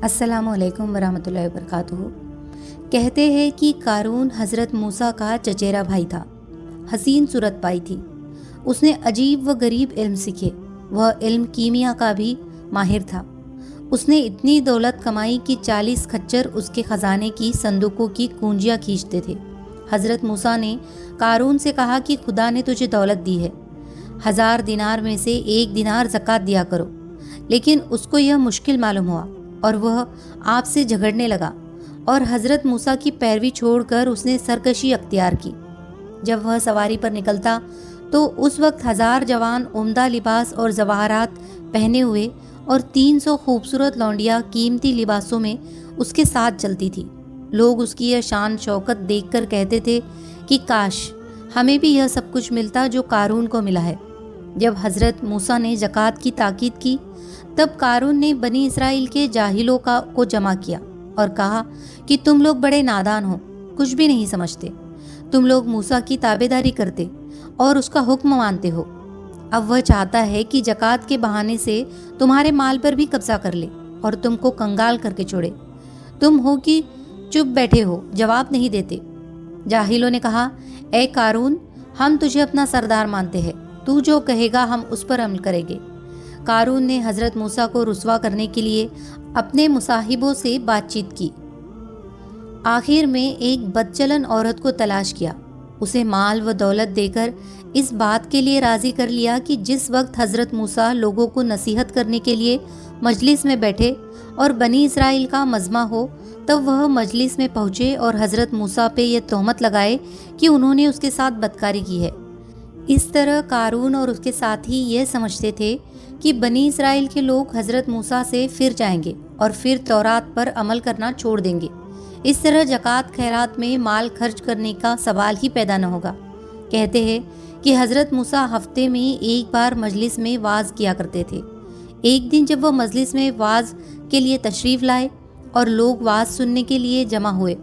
السلام علیکم ورحمۃ اللہ وبرکاتہ۔ کہتے ہیں کہ قارون حضرت موسیٰ کا چچیرا بھائی تھا۔ حسین صورت پائی تھی۔ اس نے عجیب و غریب علم سیکھے۔ وہ علم کیمیا کا بھی ماہر تھا۔ اس نے اتنی دولت کمائی کہ 40 کھچر اس کے خزانے کی صندوقوں کی کنجیاں کھینچتے تھے۔ حضرت موسیٰ نے قارون سے کہا کہ خدا نے تجھے دولت دی ہے، 1000 دینار میں سے 1 دینار زکوٰۃ دیا کرو۔ لیکن اس کو یہ مشکل معلوم ہوا اور وہ آپ سے جھگڑنے لگا اور حضرت موسیٰ کی پیروی چھوڑ کر اس نے سرکشی اختیار کی۔ جب وہ سواری پر نکلتا تو اس وقت 1000 جوان عمدہ لباس اور زواہرات پہنے ہوئے اور 300 خوبصورت لونڈیاں قیمتی لباسوں میں اس کے ساتھ چلتی تھی۔ لوگ اس کی یہ شان شوکت دیکھ کر کہتے تھے کہ کاش ہمیں بھی یہ سب کچھ ملتا جو قارون کو ملا ہے۔ جب حضرت موسیٰ نے زکوٰۃ کی تاکید کی تب قارون نے بنی اسرائیل کے جاہلوں کو جمع کیا اور کہا کہ تم لوگ بڑے نادان ہو، کچھ بھی نہیں سمجھتے۔ تم لوگ موسیٰ کی تابعداری کرتے اور اس کا حکم مانتے ہو۔ اب وہ چاہتا ہے کہ زکوٰۃ کے بہانے سے تمہارے مال پر بھی قبضہ کر لے اور تم کو کنگال کر کے چھوڑے۔ تم ہو کہ چپ بیٹھے ہو، جواب نہیں دیتے۔ جاہلوں نے کہا، اے قارون، ہم تجھے اپنا سردار مانتے ہیں، تو جو کہے گا ہم اس پر عمل کریں گے۔ قارون نے حضرت موسیٰ کو رسوا کرنے کے لیے اپنے مصاحبوں سے بات چیت کی۔ آخر میں ایک بدچلن عورت کو تلاش کیا، اسے مال و دولت دے کر اس بات کے لیے راضی کر لیا کہ جس وقت حضرت موسیٰ لوگوں کو نصیحت کرنے کے لیے مجلس میں بیٹھے اور بنی اسرائیل کا مجمع ہو تب وہ مجلس میں پہنچے اور حضرت موسیٰ پہ یہ تہمت لگائے کہ انہوں نے اس کے ساتھ بدکاری کی ہے۔ اس طرح قارون اور اس کے ساتھی یہ سمجھتے تھے کہ بنی اسرائیل کے لوگ حضرت موسیٰ سے پھر جائیں گے اور پھر تورات پر عمل کرنا چھوڑ دیں گے۔ اس طرح زکوٰۃ خیرات میں مال خرچ کرنے کا سوال ہی پیدا نہ ہوگا۔ کہتے ہیں کہ حضرت موسیٰ ہفتے میں ایک بار مجلس میں وعظ کیا کرتے تھے۔ ایک دن جب وہ مجلس میں وعظ کے لیے تشریف لائے اور لوگ وعظ سننے کے لیے جمع ہوئے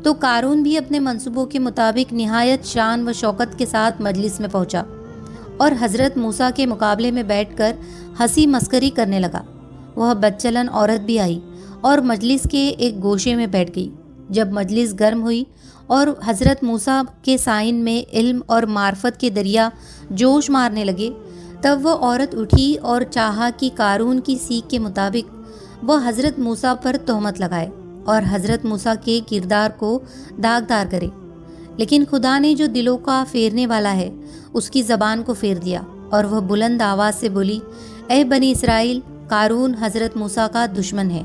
تو قارون بھی اپنے منصوبوں کے مطابق نہایت شان و شوکت کے ساتھ مجلس میں پہنچا اور حضرت موسیٰ کے مقابلے میں بیٹھ کر ہنسی مسکری کرنے لگا۔ وہ بدچلن عورت بھی آئی اور مجلس کے ایک گوشے میں بیٹھ گئی۔ جب مجلس گرم ہوئی اور حضرت موسیٰ کے سائن میں علم اور معرفت کے دریا جوش مارنے لگے تب وہ عورت اٹھی اور چاہا کہ قارون کی سیکھ کے مطابق وہ حضرت موسیٰ پر تہمت لگائے اور حضرت موسیٰ کے کردار کو داغدار کرے۔ لیکن خدا نے جو دلوں کا پھیرنے والا ہے اس کی زبان کو پھیر دیا اور وہ بلند آواز سے بولی، اے بنی اسرائیل، قارون حضرت موسیٰ کا دشمن ہے۔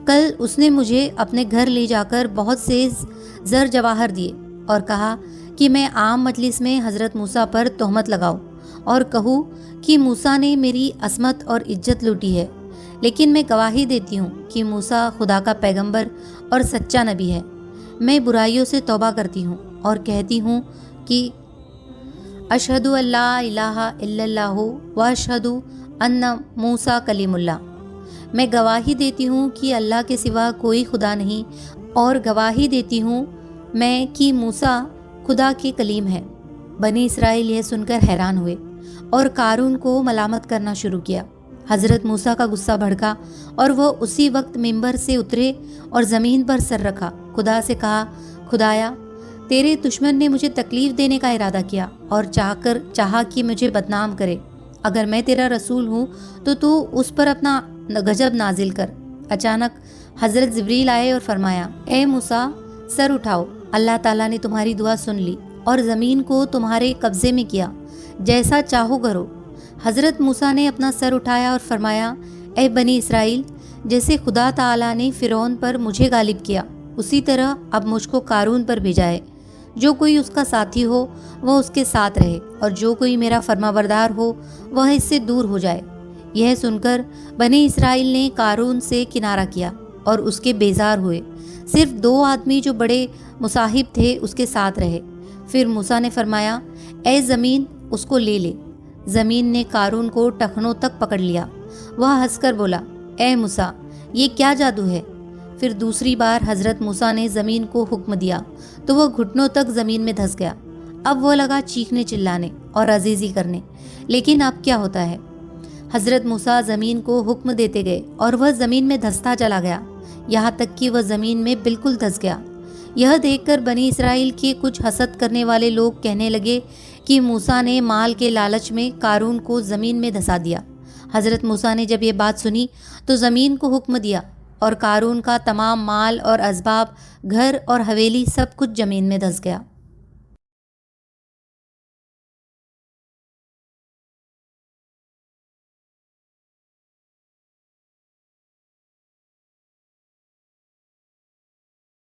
کل اس نے مجھے اپنے گھر لے جا کر بہت سے زر جواہر دیے اور کہا کہ میں عام مجلس میں حضرت موسیٰ پر تہمت لگاؤں اور کہوں کہ موسیٰ نے میری عصمت اور عزت لوٹی ہے۔ لیکن میں گواہی دیتی ہوں کہ موسیٰ خدا کا پیغمبر اور سچا نبی ہے۔ میں برائیوں سے توبہ کرتی ہوں اور کہتی ہوں کہ اشہد ان لا الہ الا اللہ و اشہد ان موسیٰ کلیم اللہ۔ میں گواہی دیتی ہوں کہ اللہ کے سوا کوئی خدا نہیں اور گواہی دیتی ہوں میں کہ موسیٰ خدا کے کلیم ہے۔ بنی اسرائیل یہ سن کر حیران ہوئے اور قارون کو ملامت کرنا شروع کیا۔ حضرت موسیٰ کا غصہ بھڑکا اور وہ اسی وقت ممبر سے اترے اور زمین پر سر رکھا۔ خدا سے کہا، خدایا، تیرے دشمن نے مجھے تکلیف دینے کا ارادہ کیا اور چاہا کہ مجھے بدنام کرے۔ اگر میں تیرا رسول ہوں تو اس پر اپنا غضب نازل کر۔ اچانک حضرت جبریل آئے اور فرمایا، اے موسیٰ، سر اٹھاؤ، اللہ تعالیٰ نے تمہاری دعا سن لی اور زمین کو تمہارے قبضے میں کیا، جیسا چاہو کرو۔ حضرت موسیٰ نے اپنا سر اٹھایا اور فرمایا، اے بنی اسرائیل، جیسے خدا تعالیٰ نے فرعون پر مجھے غالب کیا اسی طرح اب مجھ کو قارون پر بھیجا ہے۔ جو کوئی اس کا ساتھی ہو وہ اس کے ساتھ رہے اور جو کوئی میرا فرمانبردار ہو وہ اس سے دور ہو جائے۔ یہ سن کر بنی اسرائیل نے قارون سے کنارہ کیا اور اس کے بیزار ہوئے۔ صرف 2 آدمی جو بڑے مصاحب تھے اس کے ساتھ رہے۔ پھر موسیٰ نے فرمایا، اے زمین، اس کو لے لے۔ زمین نے قارون کو ٹخنوں تک پکڑ لیا۔ وہ ہنس کر بولا، اے موسیٰ، یہ کیا جادو ہے؟ پھر دوسری بار حضرت موسیٰ نے زمین کو حکم دیا تو وہ گھٹنوں تک زمین میں دھس گیا۔ اب وہ لگا چیخنے چلانے اور عزیزی کرنے، لیکن اب کیا ہوتا ہے؟ حضرت موسیٰ زمین کو حکم دیتے گئے اور وہ زمین میں دھستا چلا گیا۔ یہاں تک کہ وہ زمین میں بالکل دھس گیا۔ یہ دیکھ کر بنی اسرائیل کے کچھ حسد کرنے والے لوگ کہنے لگے کہ موسیٰ نے مال کے لالچ میں قارون کو زمین میں دھسا دیا۔ حضرت موسیٰ نے جب یہ بات سنی تو زمین کو حکم دیا اور قارون کا تمام مال اور اسباب، گھر اور حویلی سب کچھ زمین میں دھس گیا۔